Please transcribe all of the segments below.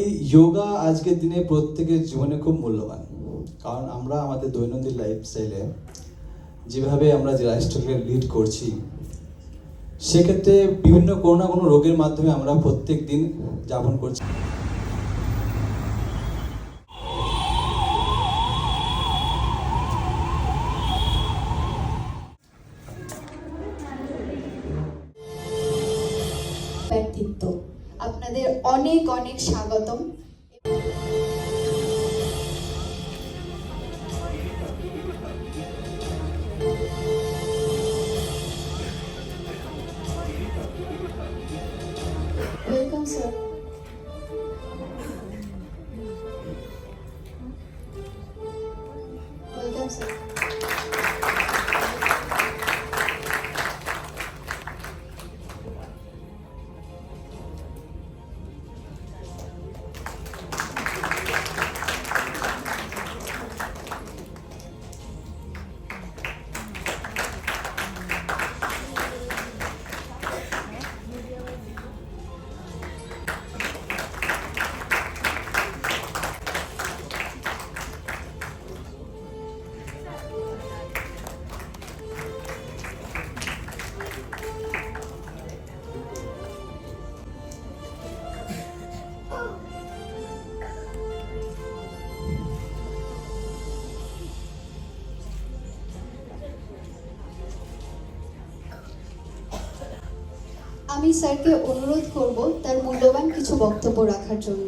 এই যোগা আজকের দিনে প্রত্যেকের জীবনে খুব মূল্যবান, কারণ আমরা আমাদের দৈনন্দিন লাইফস্টাইলে যেভাবে আমরা যে লাইফস্টাইলকে লিড করছি, সেক্ষেত্রে বিভিন্ন কোনো না কোনো রোগের মাধ্যমে আমরা প্রত্যেক দিন যাপন করছি। ব্যক্তিত্ব আপনাদের অনেক অনেক স্বাগতম। Welcome sir. Welcome sir. আমি স্যারকে অনুরোধ করব তার মূল্যবান কিছু বক্তব্য রাখার জন্য।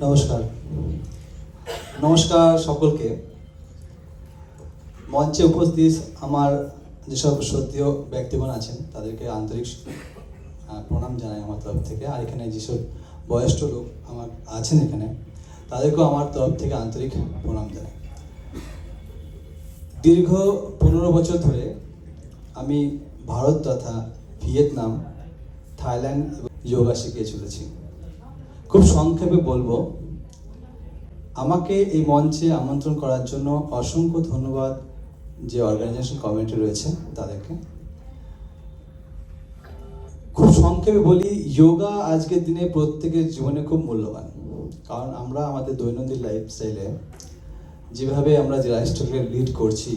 নমস্কার নমস্কার সকলকে। মঞ্চে উপস্থিত আমার যেসব শ্রদ্ধেয় ব্যক্তিগণ আছেন তাদেরকে আন্তরিক প্রণাম জানাই আমার তরফ থেকে। আর এখানে যেসব বয়স্ক লোক আমার আছেন এখানে, তাদেরকেও আমার তরফ থেকে আন্তরিক প্রণাম জানাই। দীর্ঘ 15 বছর ধরে আমি ভারত তথা ভিয়েতনাম, থাইল্যান্ড যোগা শিখিয়ে চলেছি। খুব সংক্ষেপে বলবো, আমাকে এই মঞ্চে আমন্ত্রণ করার জন্য অসংখ্য ধন্যবাদ যে অর্গানাইজেশন কমিটি রয়েছে তাদেরকে। খুব সংক্ষেপে বলি, যোগা আজকের দিনে প্রত্যেকের জীবনে খুব মূল্যবান, কারণ আমরা আমাদের দৈনন্দিন লাইফস্টাইলে যেভাবে আমরা যে লাইফস্টাইলকে লিড করছি,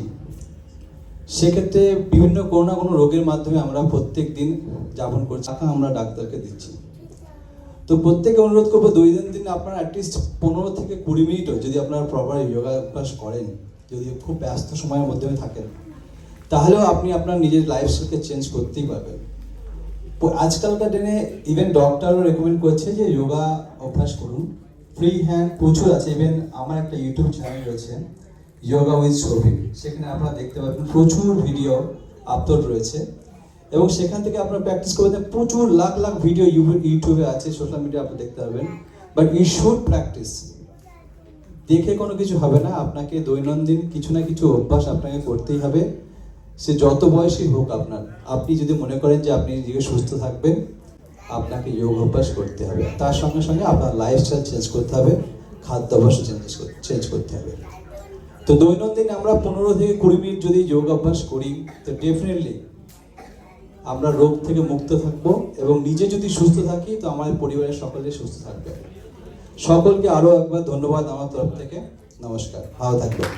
সেক্ষেত্রে বিভিন্ন কোনো না কোনো রোগের মাধ্যমে আমরা প্রত্যেক দিন যাপন করছি। আমরা ডাক্তারকে দিচ্ছি। তো প্রত্যেকে অনুরোধ করবো, দৈনন্দিন আপনারা অ্যাটলিস্ট 15 থেকে 20 মিনিটও যদি আপনারা প্রপার যোগা অভ্যাস করেন, যদি খুব ব্যস্ত সময়ের মধ্যে থাকেন, তাহলেও আপনি আপনার নিজের লাইফস্টাইলকে চেঞ্জ করতেই পারবেন। আজকালকার দিনে ইভেন ডক্টরও রেকমেন্ড করছে যে যোগা অভ্যাস করুন। ফ্রি হ্যান্ড প্রচুর আছে। ইভেন আমার একটা ইউটিউব চ্যানেল রয়েছে, যোগা উইথ শৌভিক, সেখানে আপনারা দেখতে পাবেন প্রচুর ভিডিও আপলোড রয়েছে, এবং সেখান থেকে আপনারা প্র্যাকটিস করবেন। প্রচুর লাখ লাখ ভিডিও ইউটিউবে আছে, সোশ্যাল মিডিয়া আপনি দেখতে পাবেন। But you should practice. দেখে কোনো কিছু হবে না, আপনাকে দৈনন্দিন কিছু না কিছু অভ্যাস আপনাকে করতেই হবে। সে যত বয়সী হোক আপনার, আপনি যদি মনে করেন যে আপনি নিজেকে সুস্থ থাকবেন, আপনাকে যোগ অভ্যাস করতে হবে। তার সঙ্গে সঙ্গে আপনার লাইফস্টাইল চেঞ্জ করতে হবে, খাদ্যাভ্যাসও চেঞ্জ করতে হবে। তো দৈনন্দিন আমরা 15 থেকে 20 মিনিট যদি যোগ অভ্যাস করি, তো ডেফিনেটলি আমরা রোগ থেকে মুক্ত থাকবো, এবং নিজে যদি সুস্থ থাকি তো আমাদের পরিবারের সকলে সুস্থ থাকবে। সকলকে আরো একবার ধন্যবাদ আমার তরফ থেকে। নমস্কার, ভালো থাকবেন।